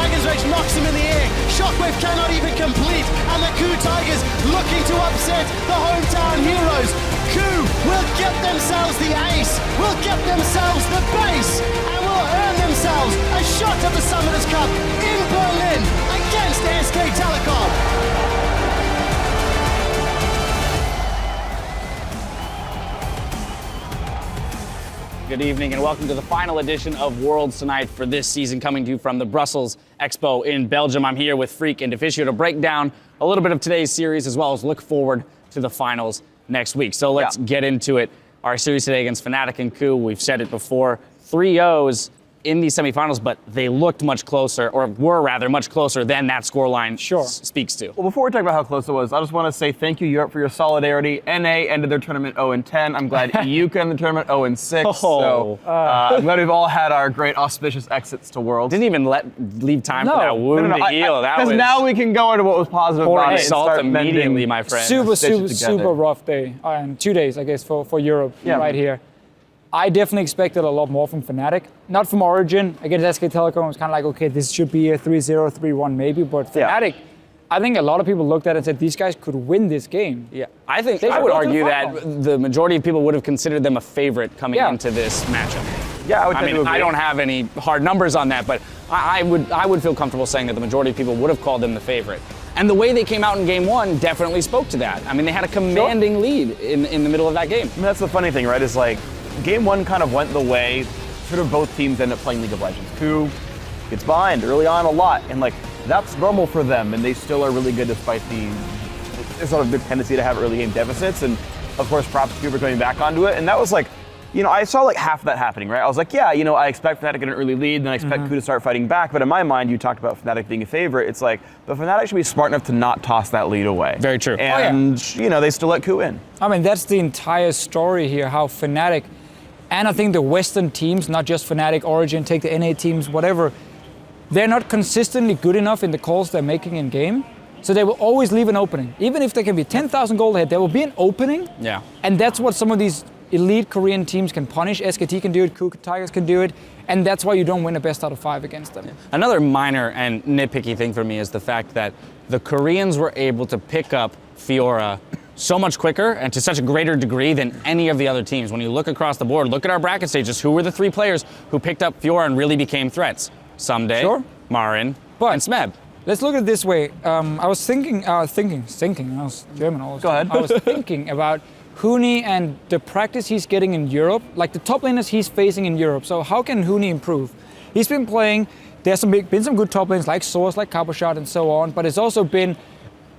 Dragon's Rage knocks him in the air. Shockwave cannot even complete, and the Coup Tigers looking to upset the hometown heroes. Coup will get themselves the ace, will get themselves the base, and will earn themselves a shot at the Summoners Cup in Berlin against SK Telecom. Good evening and welcome to the final edition of Worlds Tonight for this season, coming to you from the Brussels Expo in Belgium. I'm here with Freak and Deficio to break down a little bit of today's series as well as look forward to the finals next week. So let's get into it. Our series today against Fnatic and Coup, we've said it before, 3-0s in the semifinals, but they looked much closer, or were rather much closer than that scoreline speaks to. Well, before we talk about how close it was, I just want to say thank you, Europe, for your solidarity. NA ended their tournament 0-10. I'm glad EU ended the tournament 0-6. So I'm glad we've all had our great auspicious exits to Worlds. Didn't even leave time for that wound to heal. Because now we can go into what was positive about it. Salt immediately, my friend. Super rough day. And 2 days, I guess, for Europe right here. I definitely expected a lot more from Fnatic. Not from Origin. Against SK Telecom, it was kind of like, okay, this should be a 3-0, 3-1 maybe. But Fnatic, I think a lot of people looked at it and said, these guys could win this game. Yeah, I would argue that the majority of people would have considered them a favorite coming into this matchup. Yeah, I don't have any hard numbers on that, but I would feel comfortable saying that the majority of people would have called them the favorite. And the way they came out in game one definitely spoke to that. I mean, they had a commanding lead in the middle of that game. I mean, that's the funny thing, right, is like, game one kind of went the way sort of both teams end up playing League of Legends. Coup gets behind early on a lot, and like that's normal for them, and they still are really good despite the sort of the tendency to have early game deficits. And of course, props to Coup for coming back onto it. And that was like, I saw like half of that happening, right? I was like, yeah, I expect Fnatic to get an early lead, then I expect Coup to start fighting back. But in my mind, you talked about Fnatic being a favorite. It's like, but Fnatic should be smart enough to not toss that lead away. Very true. And, they still let Coup in. I mean, that's the entire story here, how Fnatic, and I think the Western teams, not just Fnatic, Origin, take the NA teams, whatever, they're not consistently good enough in the calls they're making in game. So they will always leave an opening. Even if they can be 10,000 gold ahead, there will be an opening. Yeah. And that's what some of these elite Korean teams can punish. SKT can do it, Coup Tigers can do it. And that's why you don't win a best out of 5 against them. Yeah. Another minor and nitpicky thing for me is the fact that the Koreans were able to pick up Fiora so much quicker and to such a greater degree than any of the other teams. When you look across the board, look at our bracket stages, who were the 3 players who picked up Fiora and really became threats? Someday, Marin, and Smeb. Let's look at it this way. I was thinking, I was German all the time. Go ahead. I was thinking about Huni and the practice he's getting in Europe, like the top laners he's facing in Europe. So how can Huni improve? He's been playing, there's been some good top lanes like Source, like Caboshot and so on, but it's also been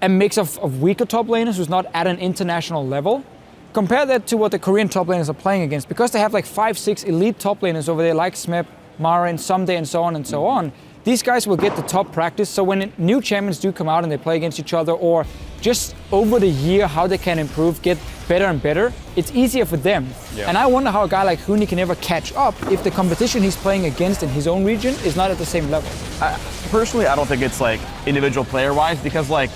a mix of weaker top laners who's not at an international level. Compare that to what the Korean top laners are playing against. Because they have like 5-6 elite top laners over there like Smeb, Marin, Someday and so on and so on. These guys will get the top practice, so when new champions do come out and they play against each other, or just over the year how they can improve, get better and better, it's easier for them. Yeah. And I wonder how a guy like Huni can ever catch up if the competition he's playing against in his own region is not at the same level. Personally, I don't think it's like individual player-wise, because like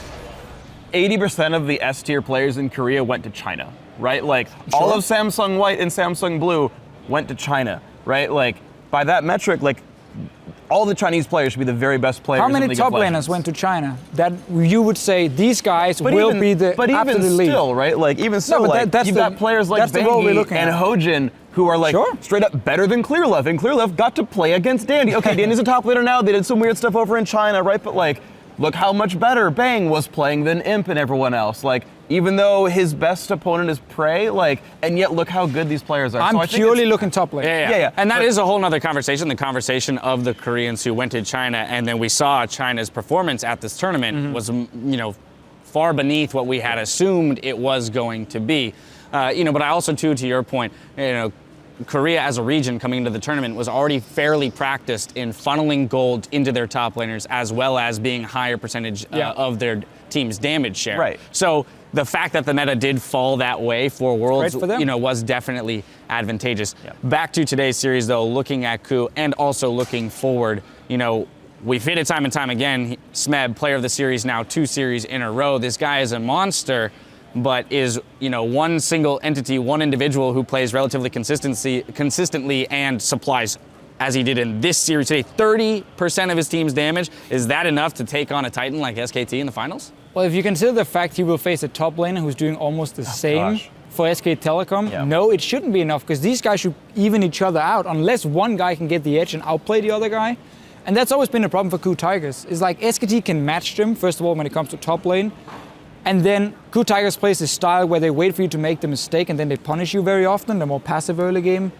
80% of the S-tier players in Korea went to China, right? Like all of Samsung White and Samsung Blue went to China, right? Like by that metric, like all the Chinese players should be the very best players. How many in League top of Legends. laners went to China? That you would say these guys will be the absolute lead. But even still, right? Like even still, like you've got players like Bengi and Hojin who are like straight up better than Clearlove, and Clearlove got to play against Dandy. Okay, Dandy's a top laner now. They did some weird stuff over in China, right? But like, look how much better Bang was playing than Imp and everyone else. Like, even though his best opponent is Prey, like, and yet look how good these players are. I'm purely looking top lane. Yeah. And that is a whole nother conversation, the conversation of the Koreans who went to China, and then we saw China's performance at this tournament was, far beneath what we had assumed it was going to be. But I also, too, to your point, Korea as a region coming into the tournament was already fairly practiced in funneling gold into their top laners, as well as being higher percentage of their team's damage share. Right. So the fact that the meta did fall that way for Worlds, was definitely advantageous. Yeah. Back to today's series, though, looking at Coup and also looking forward, we've hit it time and time again. Smeb, player of the series now 2 series in a row. This guy is a monster, but is one single entity, one individual who plays relatively consistently and supplies as he did in this series today, 30% of his team's damage. Is that enough to take on a Titan like SKT in the finals? Well, if you consider the fact he will face a top laner who's doing almost the same gosh. for SK Telecom, Yeah. no, it shouldn't be enough because these guys should even each other out unless one guy can get the edge and outplay the other guy. And that's always been a problem for KOO Tigers. Is like SKT can match them, first of all, when it comes to top lane. And then KOO Tigers plays this style where they wait for you to make the mistake and then they punish you very often, the more passive early game.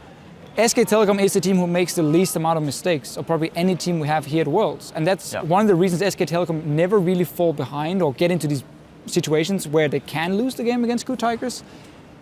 SK Telecom is the team who makes the least amount of mistakes of probably any team we have here at Worlds. And that's one of the reasons SK Telecom never really fall behind or get into these situations where they can lose the game against KOO Tigers.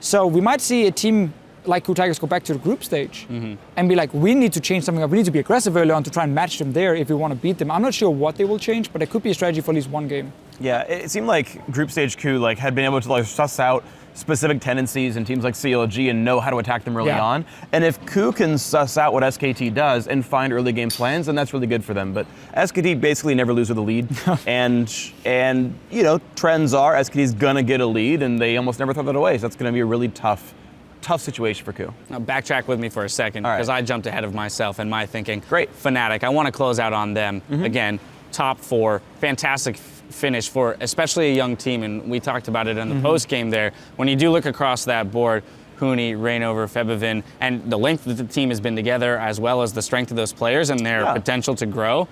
So we might see a team like KOO Tigers go back to the group stage and be like, we need to change something up. We need to be aggressive early on to try and match them there if we want to beat them. I'm not sure what they will change, but it could be a strategy for at least one game. Yeah, it seemed like group stage KOO had been able to suss out specific tendencies in teams like CLG and know how to attack them early on. And if KOO can suss out what SKT does and find early game plans, then that's really good for them. But SKT basically never lose with a lead. and trends are SKT's gonna get a lead and they almost never throw that away. So that's gonna be a really tough situation for KOO. Now backtrack with me for a second because I jumped ahead of myself and my thinking. Great. Fnatic, I want to close out on them. Again, top 4, fantastic finish for especially a young team, and we talked about it in the post game there. When you do look across that board, Huni, Reignover, Febivin, and the length that the team has been together, as well as the strength of those players and their potential to grow,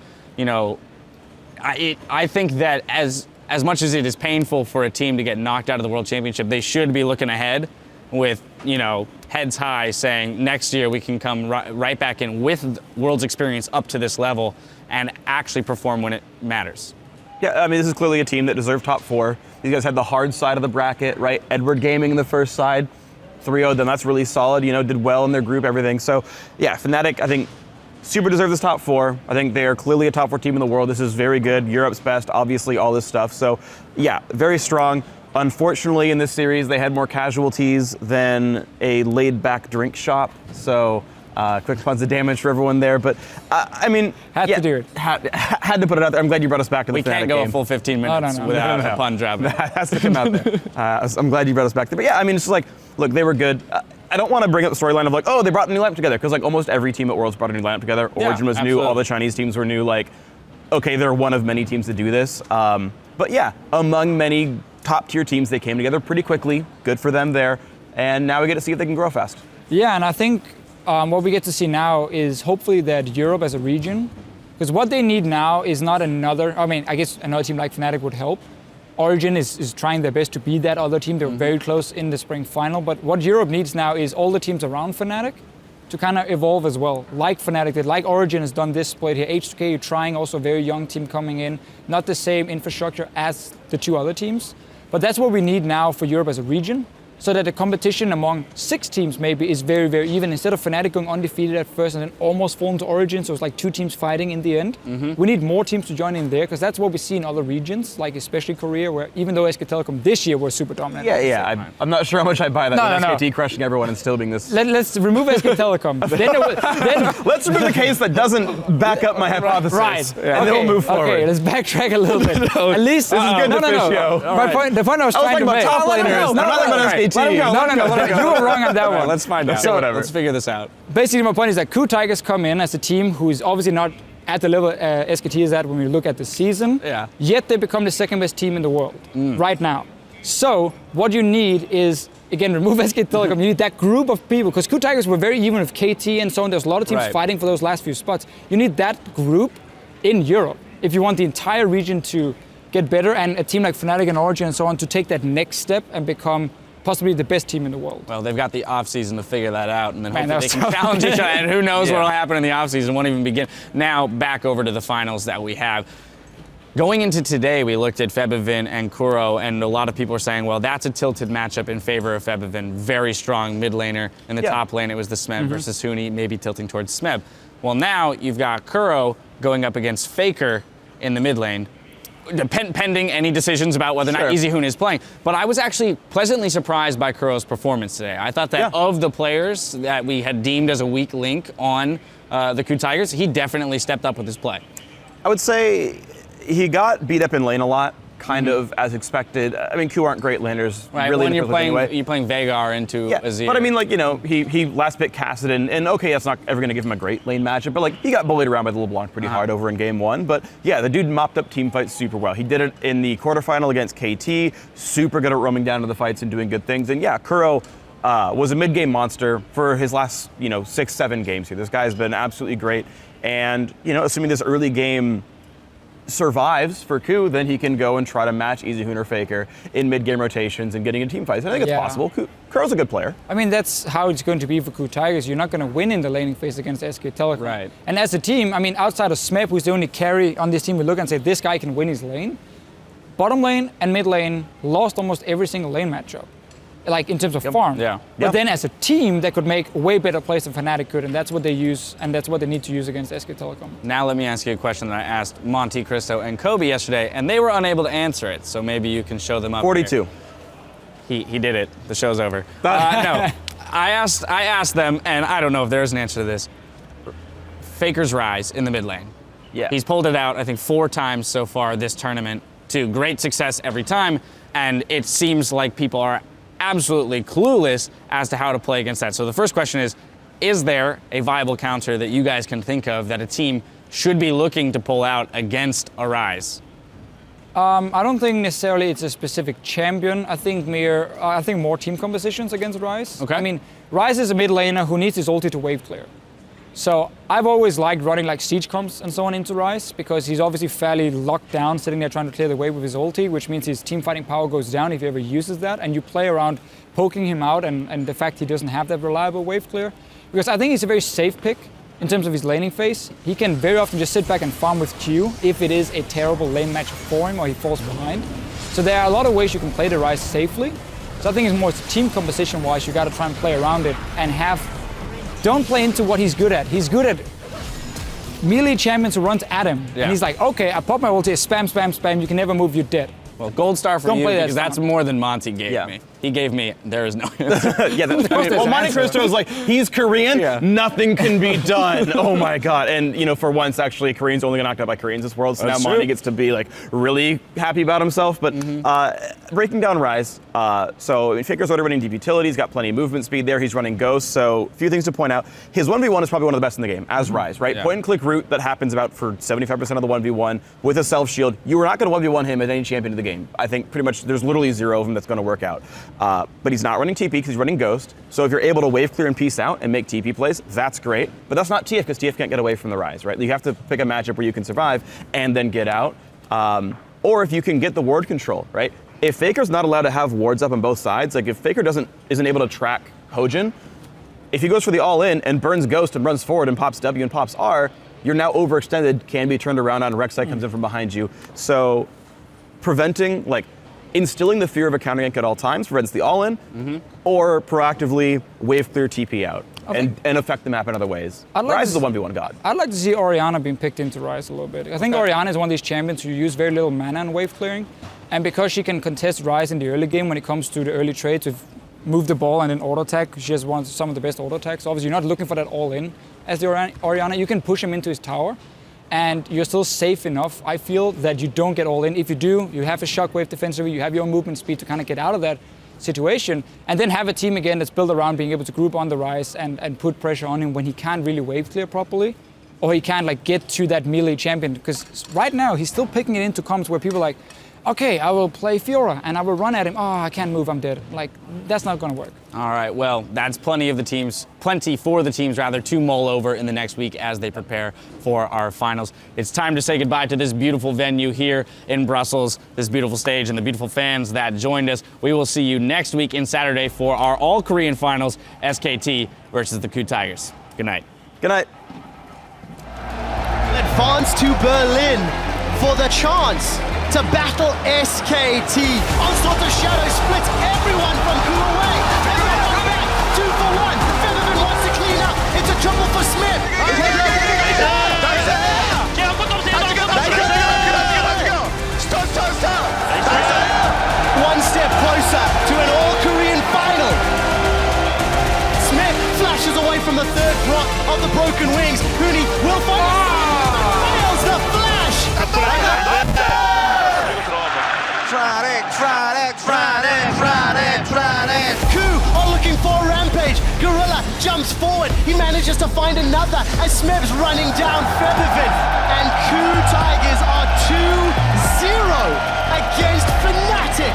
I think that as much as it is painful for a team to get knocked out of the World Championship, they should be looking ahead with, heads high, saying next year we can come right back in with World's experience up to this level and actually perform when it matters. Yeah, I mean, this is clearly a team that deserved top 4. These guys had the hard side of the bracket, right? Edward Gaming in the first side, 3-0'd them. That's really solid, did well in their group, everything. So, yeah, Fnatic, I think, super deserve this top 4. I think they are clearly a top 4 team in the world. This is very good. Europe's best, obviously, all this stuff. So, yeah, very strong. Unfortunately, in this series, they had more casualties than a laid-back drink shop. So, quick tons of damage for everyone there. But, Had to do it. Had to put it out there. I'm glad you brought us back to the Fnatic We can't go game. a full 15 minutes without a pun dropping. That has to come out there. I'm glad you brought us back there. But yeah, it's just look, they were good. I don't want to bring up the storyline of they brought a new lineup together, because almost every team at Worlds brought a new lineup together. Origin was new, all the Chinese teams were new. Okay, they're one of many teams to do this. But yeah, among many top tier teams, they came together pretty quickly. Good for them there. And now we get to see if they can grow fast. Yeah, and I think what we get to see now is hopefully that Europe as a region, because what they need now is not another, I guess another team like Fnatic would help. Origin is trying their best to beat that other team. They were very close in the spring final. But what Europe needs now is all the teams around Fnatic to kind of evolve as well. Like Fnatic did, like Origin has done this split here. H2K trying, also a very young team coming in. Not the same infrastructure as the 2 other teams. But that's what we need now for Europe as a region, so that the competition among 6 teams maybe is very, very even. Instead of Fnatic going undefeated at first and then almost falling to Origin, so it's like 2 teams fighting in the end. We need more teams to join in there, because that's what we see in other regions, like especially Korea, where even though SK Telecom this year was super dominant. Yeah. I'm not sure how much I buy that. SKT crushing everyone and still being this. Let's remove SK Telecom. then Let's remove the case that doesn't back up my hypothesis. Right. And then we'll move forward. Okay, let's backtrack a little bit. At least this is good to Fischio. The point I was trying to make. Top laners. I'm not talking about SKT. No, you were wrong on that one. Let's find out. So whatever. Let's figure this out. Basically, my point is that KOO Tigers come in as a team who is obviously not at the level SKT is at when we look at the season. Yeah. Yet they become the 2nd best team in the world right now. So what you need is, again, remove SK Telecom. You need that group of people, because KOO Tigers were very even with KT and so on. There's a lot of teams fighting for those last few spots. You need that group in Europe if you want the entire region to get better, and a team like Fnatic and Origin and so on to take that next step and become possibly the best team in the world. Well, they've got the offseason to figure that out, and then hopefully they can challenge each other, and who knows what will happen in the offseason, won't even begin. Now, back over to the finals that we have. Going into today, we looked at Febivin and Kuro, and a lot of people are saying, well, that's a tilted matchup in favor of Febivin. Very strong mid laner. In the top lane, it was the Smeb versus Huni, maybe tilting towards Smeb. Well, now you've got Kuro going up against Faker in the mid lane, pending any decisions about whether or not EasyHoon is playing. But I was actually pleasantly surprised by Kuro's performance today. I thought that of the players that we had deemed as a weak link on the KOO Tigers, he definitely stepped up with his play. I would say he got beat up in lane a lot, kind of as expected. I mean, Q aren't great landers. Right, Really when you're playing, anyway. you're playing Vhagar into Azir. But I mean, like, you know, he last pick Kassadin, and okay, that's not ever going to give him a great lane matchup, but like, he got bullied around by the LeBlanc pretty hard over in game 1. But yeah, the dude mopped up team fights super well. He did it in the quarterfinal against KT, super good at roaming down to the fights and doing good things. And yeah, Kuro was a mid-game monster for his last, 6-7 games here. This guy's been absolutely great. And, assuming this early game survives for Ku, then he can go and try to match EasyHoon or Faker in mid-game rotations and getting in team fights. I think it's possible. Kuro's a good player. I mean, that's how it's going to be for Ku Tigers. You're not going to win in the laning phase against SK Telecom. Right. And as a team, I mean, outside of Smep, who's the only carry on this team, we look and say, this guy can win his lane. Bottom lane and mid lane lost almost every single lane matchup, like in terms of farm. Yeah. But then as a team, they could make way better plays than Fnatic could, and that's what they use, and that's what they need to use against SK Telecom. Now let me ask you a question that I asked Monty, Cristo, and Kobe yesterday, and they were unable to answer it, so maybe you can show them up 42. Here. He did it. The show's over. No, I asked them, and I don't know if there's an answer to this. Faker's Rise in the mid lane. Yeah. He's pulled it out, I think, 4 times so far this tournament, to great success every time, and it seems like people are absolutely clueless as to how to play against that. So the first question is there a viable counter that you guys can think of that a team should be looking to pull out against a Rise? I don't think necessarily it's a specific champion. I think more team compositions against Rise. Okay. I mean, Rise is a mid laner who needs his ulti to wave clear. So I've always liked running like siege comps and so on into Rise because he's obviously fairly locked down, sitting there trying to clear the wave with his ulti, which means his team fighting power goes down if he ever uses that, and you play around poking him out and the fact he doesn't have that reliable wave clear. Because I think he's a very safe pick in terms of his laning phase. He can very often just sit back and farm with Q if it is a terrible lane match for him or he falls behind. So there are a lot of ways you can play the Rise safely. So I think it's more team composition wise, you got to try and play around it and don't play into what he's good at. He's good at melee champions who runs at him. Yeah. And he's like, okay, I pop my ulti, spam, spam, spam, you can never move, you're dead. Well, gold star for Don't you play that because that's song. more than Monty gave me. He gave me, there is no answer. Yeah, well, Monte Cristo was like, he's Korean, nothing can be done. Oh my God. And, for once, actually, Koreans only get knocked out by Koreans this world, so That's now true. Monte gets to be, like, really happy about himself. But breaking down Rise, so I mean, Faker's already running deep utility, he's got plenty of movement speed there, he's running Ghost, so a few things to point out. His 1v1 is probably one of the best in the game, as Rise, right? Yeah. Point-and-click route that happens about for 75% of the 1v1 with a self-shield. You are not going to 1v1 him at any champion of the game. I think pretty much there's literally 0 of them that's going to work out. But he's not running TP because he's running Ghost. So if you're able to wave clear and peace out and make TP plays, that's great. But that's not TF because TF can't get away from the Rise, right? You have to pick a matchup where you can survive and then get out. Or if you can get the ward control, right? If Faker's not allowed to have wards up on both sides, like if Faker isn't able to track Hojin, if he goes for the all-in and burns Ghost and runs forward and pops W and pops R, you're now overextended, can be turned around on Rek'Sai comes in from behind you. So preventing, like, instilling the fear of a counter gank at all times prevents the all-in, or proactively wave clear TP out and affect the map in other ways. Rise is a 1v1 god. I'd like to see Orianna being picked into Rise a little bit. I think Orianna is one of these champions who use very little mana and wave clearing, and because she can contest Rise in the early game when it comes to the early trade to move the ball and then auto attack, she has some of the best auto attacks. Obviously, you're not looking for that all-in as the Orianna. You can push him into his tower, and you're still safe enough, I feel, that you don't get all in. If you do, you have a shockwave defensively, you have your movement speed to kind of get out of that situation, and then have a team again that's built around being able to group on the Rise and put pressure on him when he can't really wave clear properly, or he can't like get to that melee champion. Because right now, he's still picking it into comps where people are like, okay, I will play Fiora and I will run at him. Oh, I can't move, I'm dead. Like, that's not gonna work. All right, well, that's plenty for the teams to mull over in the next week as they prepare for our finals. It's time to say goodbye to this beautiful venue here in Brussels, this beautiful stage, and the beautiful fans that joined us. We will see you next week in Saturday for our all-Korean finals, SKT versus the Ku Tigers. Good night. Good night. Advance to Berlin for the chance to battle SKT. Onslaught of Shadow splits everyone from Ku away. Featherman back, 2 for 1. Featherman wants to clean up. It's a trouble for Smith. One step closer to an all-Korean final. Smith flashes away from the third block of the broken wings. Huni will find fails the flash. Coup are looking for a rampage. Gorilla jumps forward. He manages to find another as Smeb's running down Featherfin. And Coup Tigers are 2-0 against Fnatic.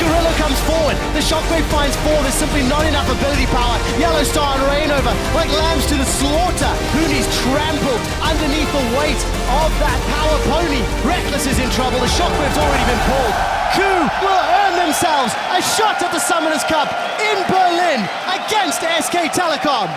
Gorilla comes forward. The Shockwave finds 4. There's simply not enough ability power. Yellow Star and Rainover like lambs to the slaughter. Hooney's trampled underneath the weight of that power pony. Reckless is in trouble. The Shockwave's already been pulled. Coup will earn themselves a shot at the Summoners Cup in Berlin against SK Telecom.